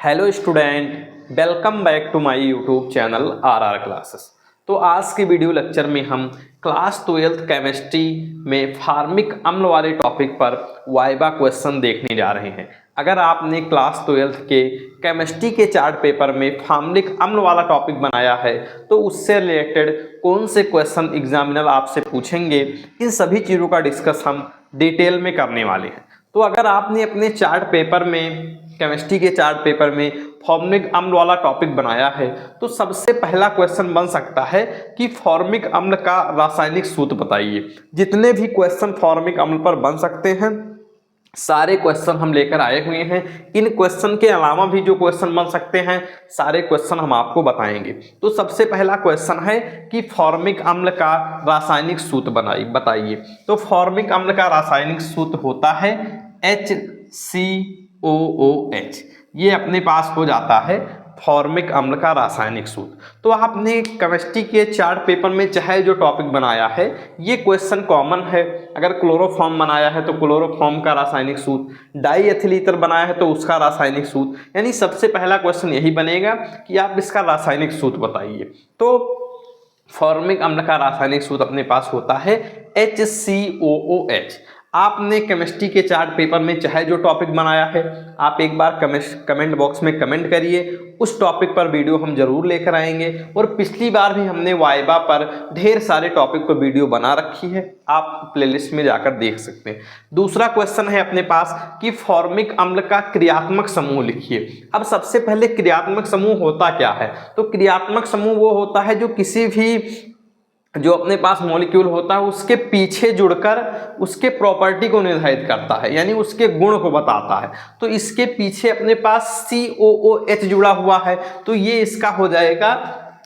Hello student, welcome back to my YouTube channel R classes. तो आज के video lecture में हम क्लास 12th केमिस्ट्री में फार्मिक अम्ल वाले टॉपिक पर वाइवा क्वेश्चन देखने जा रहे हैं। अगर आपने क्लास 12th के केमिस्ट्री के चार्ट पेपर में फार्मिक अम्ल वाला टॉपिक बनाया है तो उससे रिलेटेड कौन से क्वेश्चन एग्जामिनर आपसे पूछेंगे, इन सभी चीज़ों का डिस्कस हम डिटेल में करने वाले हैं। तो अगर आपने अपने चार्ट पेपर में केमिस्ट्री के चार्ट पेपर में फॉर्मिक अम्ल वाला टॉपिक बनाया है तो सबसे पहला क्वेश्चन बन सकता है कि फॉर्मिक अम्ल का रासायनिक सूत्र बताइए। जितने भी क्वेश्चन फॉर्मिक अम्ल पर बन सकते हैं सारे क्वेश्चन हम लेकर आए हुए हैं। इन क्वेश्चन के अलावा भी जो क्वेश्चन बन सकते हैं सारे क्वेश्चन हम आपको बताएंगे। तो सबसे पहला क्वेश्चन है कि फॉर्मिक अम्ल का रासायनिक सूत्र बताइए। तो फॉर्मिक अम्ल का रासायनिक सूत्र होता है HCOOH। ये अपने पास हो जाता है फॉर्मिक अम्ल का रासायनिक सूत्र। तो आपने केमिस्ट्री के चार्ट पेपर में चाहे जो टॉपिक बनाया है ये क्वेश्चन कॉमन है। अगर क्लोरोफॉर्म बनाया है तो क्लोरोफॉर्म का रासायनिक सूत्र, डाई एथिल ईथर बनाया है तो उसका रासायनिक सूत्र, यानी सबसे पहला क्वेश्चन यही बनेगा कि आप इसका रासायनिक सूत्र बताइए। तो फॉर्मिक अम्ल का रासायनिक सूत्र अपने पास होता है HCOOH। आपने केमिस्ट्री के चार्ट पेपर में चाहे जो टॉपिक बनाया है आप एक बार कमेंट बॉक्स में कमेंट करिए, उस टॉपिक पर वीडियो हम जरूर लेकर आएंगे। और पिछली बार भी हमने वाइवा पर ढेर सारे टॉपिक पर वीडियो बना रखी है, आप प्लेलिस्ट में जाकर देख सकते हैं। दूसरा क्वेश्चन है अपने पास कि फॉर्मिक अम्ल का क्रियात्मक समूह लिखिए। अब सबसे पहले क्रियात्मक समूह होता क्या है? तो क्रियात्मक समूह वो होता है जो किसी भी जो अपने पास मॉलिक्यूल होता है उसके पीछे जुड़कर उसके प्रॉपर्टी को निर्धारित करता है, यानी उसके गुण को बताता है। तो इसके पीछे अपने पास COOH जुड़ा हुआ है तो ये इसका हो जाएगा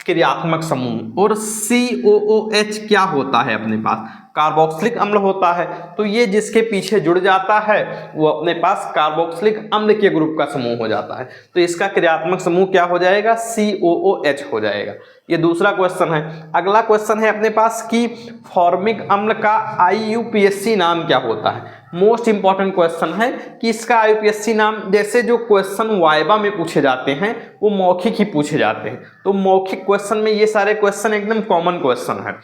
क्रियात्मक समूह। और COOH क्या होता है? अपने पास कार्बोक्सिलिक अम्ल होता है। तो ये जिसके पीछे जुड़ जाता है वो अपने पास कार्बोक्सिलिक अम्ल के ग्रुप का समूह हो जाता है। तो इसका क्रियात्मक समूह क्या हो जाएगा? COOH हो जाएगा। ये दूसरा क्वेश्चन है। अगला क्वेश्चन है अपने पास कि फॉर्मिक अम्ल का IUPAC नाम क्या होता है? मोस्ट इंपॉर्टेंट क्वेश्चन है कि इसका IUPAC नाम, जैसे जो क्वेश्चन वाइवा में पूछे जाते हैं वो मौखिक ही पूछे जाते हैं, तो मौखिक क्वेश्चन में ये सारे क्वेश्चन एकदम कॉमन क्वेश्चन है।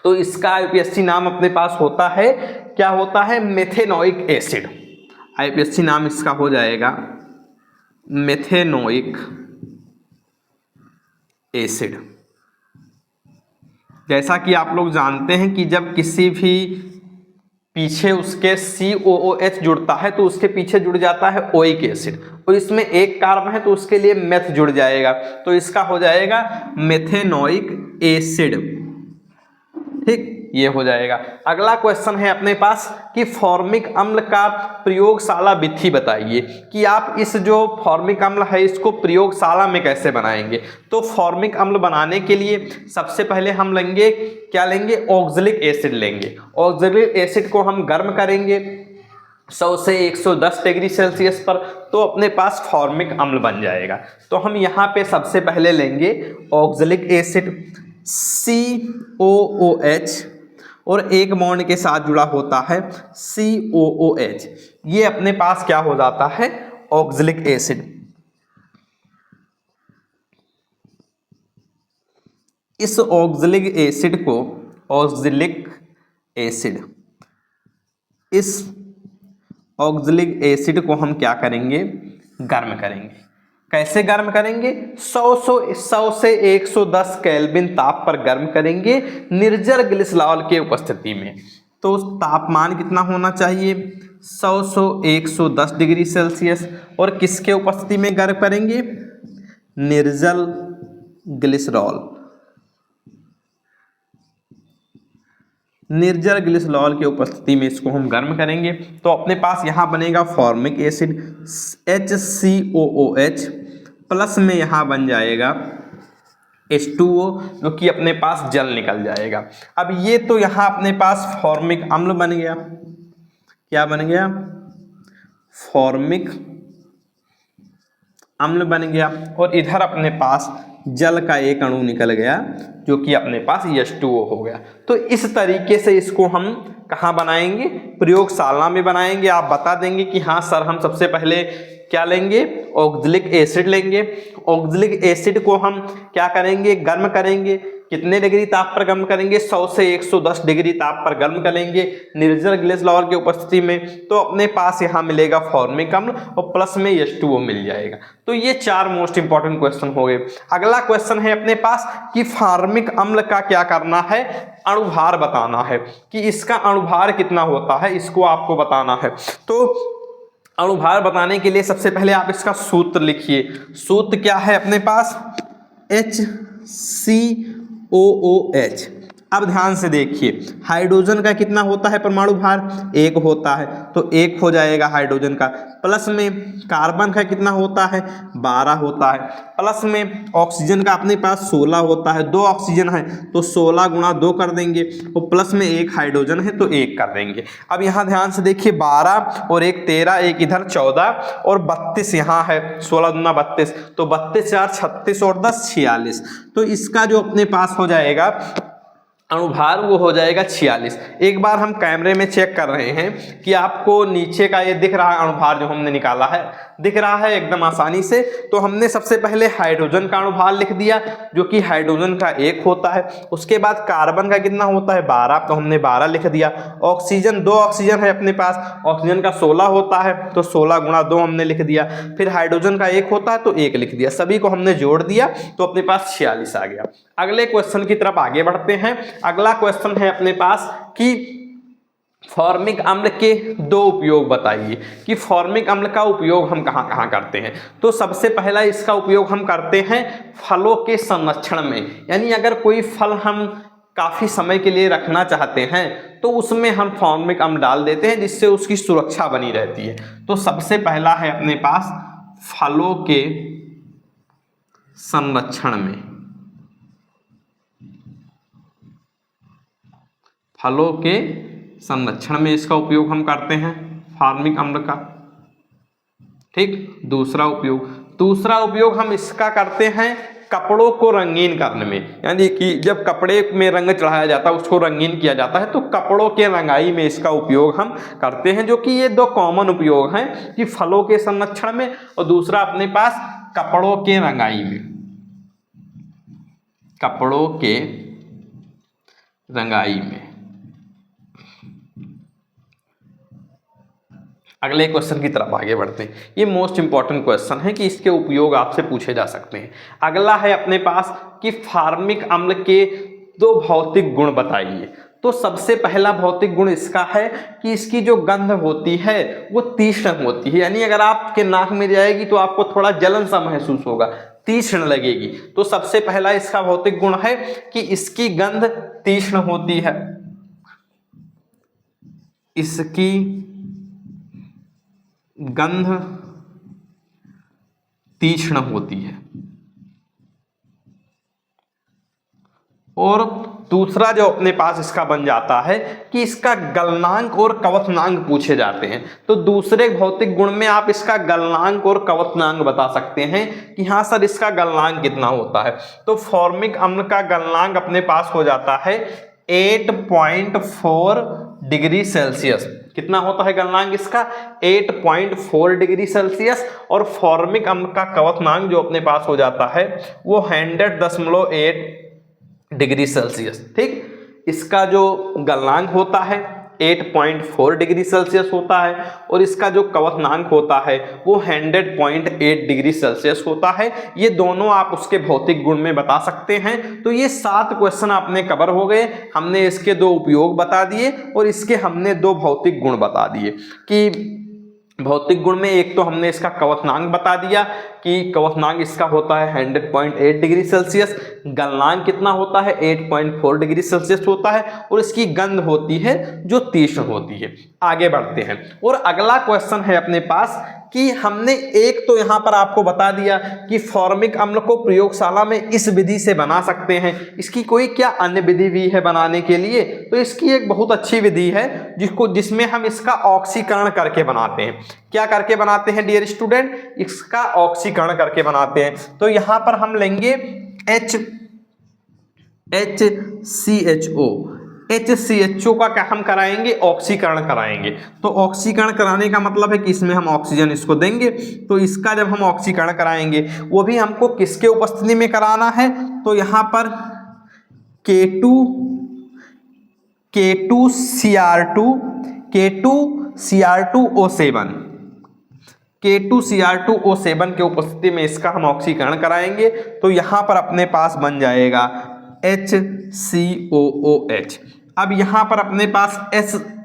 तो इसका IUPAC नाम अपने पास होता है, क्या होता है? Methanoic acid. IUPAC नाम इसका हो जाएगा मेथेनोइक एसिड। जैसा कि आप लोग जानते हैं कि जब किसी भी पीछे उसके COOH जुड़ता है तो उसके पीछे जुड़ जाता है ओइक एसिड, और इसमें एक कार्बन है तो उसके लिए मेथ जुड़ जाएगा, तो इसका हो जाएगा मेथेनोइक एसिड। ठीक, ये हो जाएगा। अगला क्वेश्चन है अपने पास कि फॉर्मिक अम्ल का प्रयोगशाला विधि बताइए, कि आप इस जो फॉर्मिक अम्ल है इसको प्रयोगशाला में कैसे बनाएंगे। तो फॉर्मिक अम्ल बनाने के लिए सबसे पहले हम लेंगे, क्या लेंगे? ऑक्जेलिक एसिड लेंगे। ऑक्जेलिक एसिड को हम गर्म करेंगे 100 से 110 डिग्री सेल्सियस पर, तो अपने पास फॉर्मिक अम्ल बन जाएगा। तो हम यहाँ पे सबसे पहले लेंगे ऑक्जेलिक एसिड COOH और एक बॉन्ड के साथ जुड़ा होता है COOH। ये अपने पास क्या हो जाता है? Oxalic acid. इस ऑक्जेलिक एसिड को इस ऑक्जेलिक एसिड को हम क्या करेंगे? गर्म करेंगे। कैसे गर्म करेंगे? 100 से 110 केल्विन ताप पर गर्म करेंगे निर्जल ग्लिसरॉल के उपस्थिति में। तो तापमान कितना होना चाहिए? 100 से 110 डिग्री सेल्सियस। और किसके उपस्थिति में गर्म करेंगे? निर्जल ग्लिसरॉल। निर्जल ग्लिसरॉल की उपस्थिति में इसको हम गर्म करेंगे। तो अपने पास यहाँ बनेगा फॉर्मिक एसिड HCOOH प्लस में यहाँ बन जाएगा H2O, जो कि अपने पास जल निकल जाएगा। अब ये तो यहाँ अपने पास फॉर्मिक अम्ल बन गया। क्या बन गया? फॉर्मिक अम्ल बन गया। और इधर अपने पास जल का एक अणु निकल गया जो कि अपने पास H2O हो गया। तो इस तरीके से इसको हम कहाँ बनाएंगे, प्रयोगशाला में बनाएंगे। आप बता देंगे कि हाँ सर हम सबसे पहले क्या लेंगे, ऑक्जेलिक एसिड लेंगे। ऑक्जेलिक एसिड को हम क्या करेंगे, गर्म करेंगे। कितने डिग्री ताप पर गर्म करेंगे, 100 से 110 डिग्री ताप पर गर्म करेंगे निर्जल ग्लेस लावर की उपस्थिति में। तो अपने पास यहाँ मिलेगा फॉर्मिक अम्ल और प्लस में H2O मिल जाएगा। तो ये 4 मोस्ट इंपॉर्टेंट क्वेश्चन हो गए। अगला क्वेश्चन है अपने पास कि फॉर्मिक अम्ल का क्या करना है, अणुभार बताना है कि इसका अणुभार कितना होता है, इसको आपको बताना है। तो अणुभार बताने के लिए सबसे पहले आप इसका सूत्र लिखिए। सूत्र क्या है अपने पास, HCOOH। अब ध्यान से देखिए, हाइड्रोजन का कितना होता है परमाणु भार, 1 होता है, तो 1 हो जाएगा हाइड्रोजन का। प्लस में कार्बन का कितना होता है, 12 होता है। प्लस में ऑक्सीजन का अपने पास 16 होता है, 2 ऑक्सीजन है तो 16 गुणा 2 कर देंगे, और प्लस में 1 हाइड्रोजन है तो 1 कर देंगे। अब यहाँ ध्यान से देखिए, 12 और 1 13, 1 इधर 14 और 32 यहाँ है, 16 दूना 32, तो 32 4 36 और 10 46। तो इसका जो अपने पास हो जाएगा अणुभार वो हो जाएगा 46। एक बार हम कैमरे में चेक कर रहे हैं कि आपको नीचे का ये दिख रहा है अणुभार जो हमने निकाला है, दिख रहा है एकदम आसानी से। तो हमने सबसे पहले हाइड्रोजन का अणुभार लिख दिया जो कि हाइड्रोजन का 1 होता है। उसके बाद कार्बन का कितना होता है, 12, तो हमने 12 लिख दिया। ऑक्सीजन 2 ऑक्सीजन है अपने पास, ऑक्सीजन का 16 होता है तो 16 गुणा 2 हमने लिख दिया। फिर हाइड्रोजन का 1 होता है तो 1 लिख दिया, सभी को हमने जोड़ दिया तो अपने पास 46 आ गया। अगले क्वेश्चन की तरफ आगे बढ़ते हैं। अगला क्वेश्चन है अपने पास कि फॉर्मिक अम्ल के 2 उपयोग बताइए कि फॉर्मिक अम्ल का उपयोग हम कहाँ कहाँ करते हैं। तो सबसे पहला इसका उपयोग हम करते हैं फलों के संरक्षण में, यानी अगर कोई फल हम काफ़ी समय के लिए रखना चाहते हैं तो उसमें हम फॉर्मिक अम्ल डाल देते हैं जिससे उसकी सुरक्षा बनी रहती है। तो सबसे पहला है अपने पास फलों के संरक्षण में, फलों के संरक्षण में इसका उपयोग हम करते हैं फॉर्मिक अम्ल का। ठीक, दूसरा उपयोग हम इसका करते हैं कपड़ों को रंगीन करने में, यानी कि जब कपड़े में रंग चढ़ाया जाता है उसको रंगीन किया जाता है तो कपड़ों के रंगाई में इसका उपयोग हम करते हैं। जो कि ये 2 कॉमन उपयोग हैं कि फलों के संरक्षण में और दूसरा अपने पास कपड़ों के रंगाई में, कपड़ों के रंगाई में। अगले क्वेश्चन की तरफ आगे बढ़ते हैं। ये मोस्ट इंपॉर्टेंट क्वेश्चन है कि इसके उपयोग आपसे पूछे जा सकते हैं। अगला है अपने पास कि फॉर्मिक अम्ल के 2 भौतिक गुण बताइए। तो सबसे पहला भौतिक गुण इसका है कि इसकी जो गंध होती है वो तीक्ष्ण होती है, यानी अगर आपके नाक में जाएगी तो आपको थोड़ा जलन सा महसूस होगा, तीक्ष्ण लगेगी। तो सबसे पहला इसका भौतिक गुण है कि इसकी गंध तीक्ष्ण होती है, इसकी गंध तीक्ष्ण होती है। और दूसरा जो अपने पास इसका बन जाता है कि इसका गलनांक और कवथनांक पूछे जाते हैं। तो दूसरे भौतिक गुण में आप इसका गलनांक और कवथनांक बता सकते हैं कि हाँ सर इसका गलनांक कितना होता है। तो फॉर्मिक अम्ल का गलनांक अपने पास हो जाता है 8.4 डिग्री सेल्सियस। कितना होता है गलनांक इसका, 8.4 डिग्री सेल्सियस। और फॉर्मिक अम्ल का कवथनांक जो अपने पास हो जाता है वो 100.8 डिग्री सेल्सियस। ठीक, इसका जो गलनांक होता है 8.4 डिग्री सेल्सियस होता है और इसका जो कवथनांक होता है वो 100.8 डिग्री सेल्सियस होता है। ये दोनों आप उसके भौतिक गुण में बता सकते हैं। तो ये 7 क्वेश्चन आपने कवर हो गए। हमने इसके 2 उपयोग बता दिए और इसके हमने 2 भौतिक गुण बता दिए कि भौतिक गुण में एक तो हमने इसका कवथनांक बता दिया कि कवथनांक इसका होता है 100.8 डिग्री सेल्सियस, गलनांक कितना होता है 8.4 डिग्री सेल्सियस होता है और इसकी गंध होती है जो तीक्ष्ण होती है। आगे बढ़ते हैं और अगला क्वेश्चन है अपने पास कि हमने एक तो यहाँ पर आपको बता दिया कि फॉर्मिक अम्ल को प्रयोगशाला में इस विधि से बना सकते हैं। इसकी कोई क्या अन्य विधि भी है बनाने के लिए? तो इसकी एक बहुत अच्छी विधि है जिसमें हम इसका ऑक्सीकरण करके बनाते हैं। क्या करके बनाते हैं डियर स्टूडेंट? इसका ऑक्सीकरण करके बनाते हैं। तो यहाँ पर हम लेंगे HCHO का क्या हम कराएंगे, ऑक्सीकरण कराएंगे। तो ऑक्सीकरण कराने का मतलब है कि इसमें हम ऑक्सीजन इसको देंगे, तो इसका जब हम ऑक्सीकरण कराएंगे वो भी हमको किसके उपस्थिति में कराना है, तो यहाँ पर K2Cr2O7 के उपस्थिति में इसका हम ऑक्सीकरण कराएंगे। तो यहाँ पर अपने पास बन जाएगा HCOOH। अब यहाँ पर अपने पास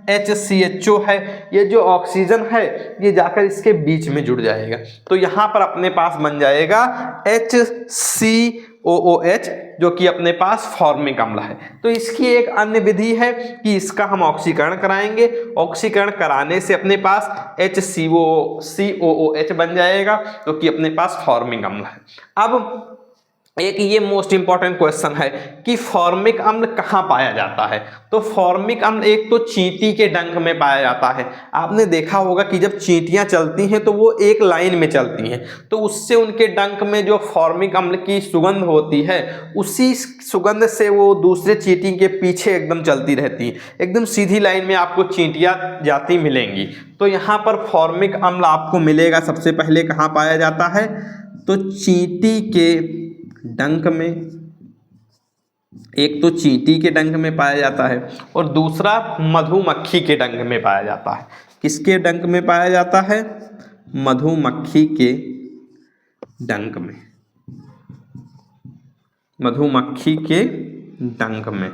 HCHO है, ये जो ऑक्सीजन है ये जाकर इसके बीच में जुड़ जाएगा, तो यहाँ पर अपने पास बन जाएगा HCOOH, जो कि अपने पास फॉर्मिक अम्ल है। तो इसकी एक अन्य विधि है कि इसका हम ऑक्सीकरण कराएंगे, ऑक्सीकरण कराने से अपने पास HCOOH बन जाएगा, जो कि अपने पास फॉर्मिक अम्ल है। अब एक ये मोस्ट इंपॉर्टेंट क्वेश्चन है कि फॉर्मिक अम्ल कहाँ पाया जाता है। तो फॉर्मिक अम्ल एक तो चींटी के डंक में पाया जाता है। आपने देखा होगा कि जब चींटियां चलती हैं तो वो एक लाइन में चलती हैं, तो उससे उनके डंक में जो फॉर्मिक अम्ल की सुगंध होती है, उसी सुगंध से वो दूसरे चींटी के पीछे एकदम चलती रहती है, एकदम सीधी लाइन में आपको चींटियां जाती मिलेंगी। तो यहाँ पर फॉर्मिक अम्ल आपको मिलेगा सबसे पहले कहाँ पाया जाता है, तो चींटी के डंक में, एक तो चींटी के डंक में पाया जाता है और दूसरा मधुमक्खी के डंक में पाया जाता है। किसके डंक में पाया जाता है, मधुमक्खी के डंक में, मधुमक्खी के डंक में।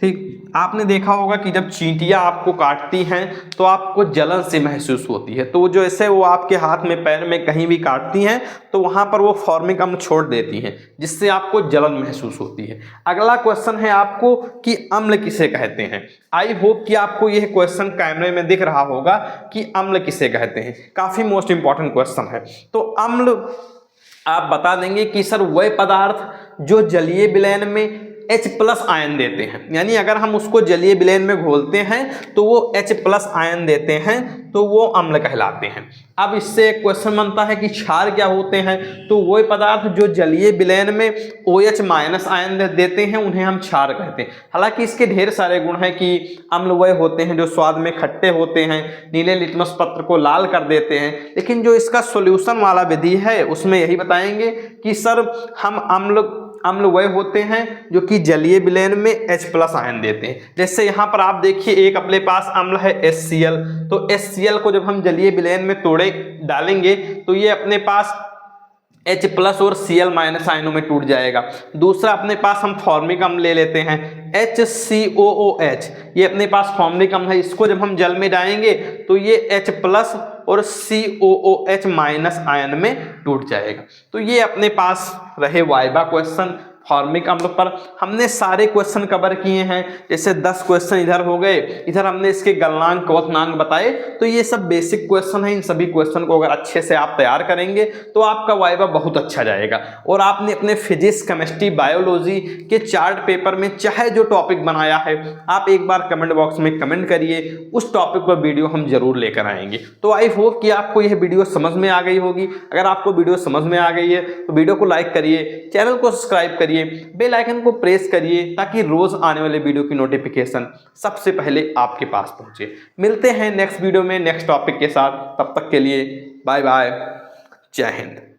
ठीक, आपने देखा होगा कि जब चींटियां आपको काटती हैं तो आपको जलन से महसूस होती है, तो जो ऐसे वो आपके हाथ में पैर में कहीं भी काटती हैं तो वहां पर वो फॉर्मिक अम्ल छोड़ देती हैं, जिससे आपको जलन महसूस होती है। अगला क्वेश्चन है आपको कि अम्ल किसे कहते हैं। आई होप कि आपको यह क्वेश्चन कैमरे में दिख रहा होगा कि अम्ल किसे कहते हैं, काफी मोस्ट इंपॉर्टेंट क्वेश्चन है। तो अम्ल आप बता देंगे कि सर वह पदार्थ जो जलीय विलयन में H+ आयन देते हैं, यानी अगर हम उसको जलीय विलयन में घोलते हैं तो वो H+ आयन देते हैं, तो वो अम्ल कहलाते हैं। अब इससे एक क्वेश्चन बनता है कि क्षार क्या होते हैं, तो वो पदार्थ जो जलीय विलयन में OH- आयन देते हैं उन्हें हम क्षार कहते हैं। हालांकि इसके ढेर सारे गुण हैं कि अम्ल वह होते हैं जो स्वाद में खट्टे होते हैं, नीले लिटमस पत्र को लाल कर देते हैं, लेकिन जो इसका सॉल्यूशन वाला विधि है उसमें यही बताएंगे कि सर हम अम्ल वह होते हैं जो कि जलीय विलयन में H+ आयन देते हैं। जैसे यहाँ पर आप देखिए एक अपने पास अम्ल है HCl, तो HCl को जब हम जलीय विलयन में तोड़े डालेंगे तो ये अपने पास H+ और Cl- आयनों में टूट जाएगा। दूसरा अपने पास हम फॉर्मिक अम्ल ले लेते हैं HCOOH, ये अपने पास फॉर्मिक अम्ल है, इसको जब हम जल में डालेंगे तो ये H+ और COOH- आयन में टूट जाएगा। तो ये अपने पास रहे वाइवा क्वेश्चन फॉर्मिक अम्ल पर। हमने सारे क्वेश्चन कवर किए हैं, जैसे 10 क्वेश्चन इधर हो गए, इधर हमने इसके गलनांक क्वथनांक बताए। तो ये सब बेसिक क्वेश्चन है, इन सभी क्वेश्चन को अगर अच्छे से आप तैयार करेंगे तो आपका वाइवा बहुत अच्छा जाएगा। और आपने अपने फिजिक्स, केमिस्ट्री, बायोलॉजी के चार्ट पेपर में चाहे जो टॉपिक बनाया है आप एक बार कमेंट बॉक्स में कमेंट करिए, उस टॉपिक पर वीडियो हम जरूर लेकर आएंगे। तो आई होप कि आपको यह वीडियो समझ में आ गई होगी। अगर आपको वीडियो समझ में आ गई है तो वीडियो को लाइक करिए, चैनल को सब्सक्राइब करिए, बेल आइकन को प्रेस करिए ताकि रोज आने वाले वीडियो की नोटिफिकेशन सबसे पहले आपके पास पहुंचे। मिलते हैं नेक्स्ट वीडियो में नेक्स्ट टॉपिक के साथ, तब तक के लिए बाय बाय, जय हिंद।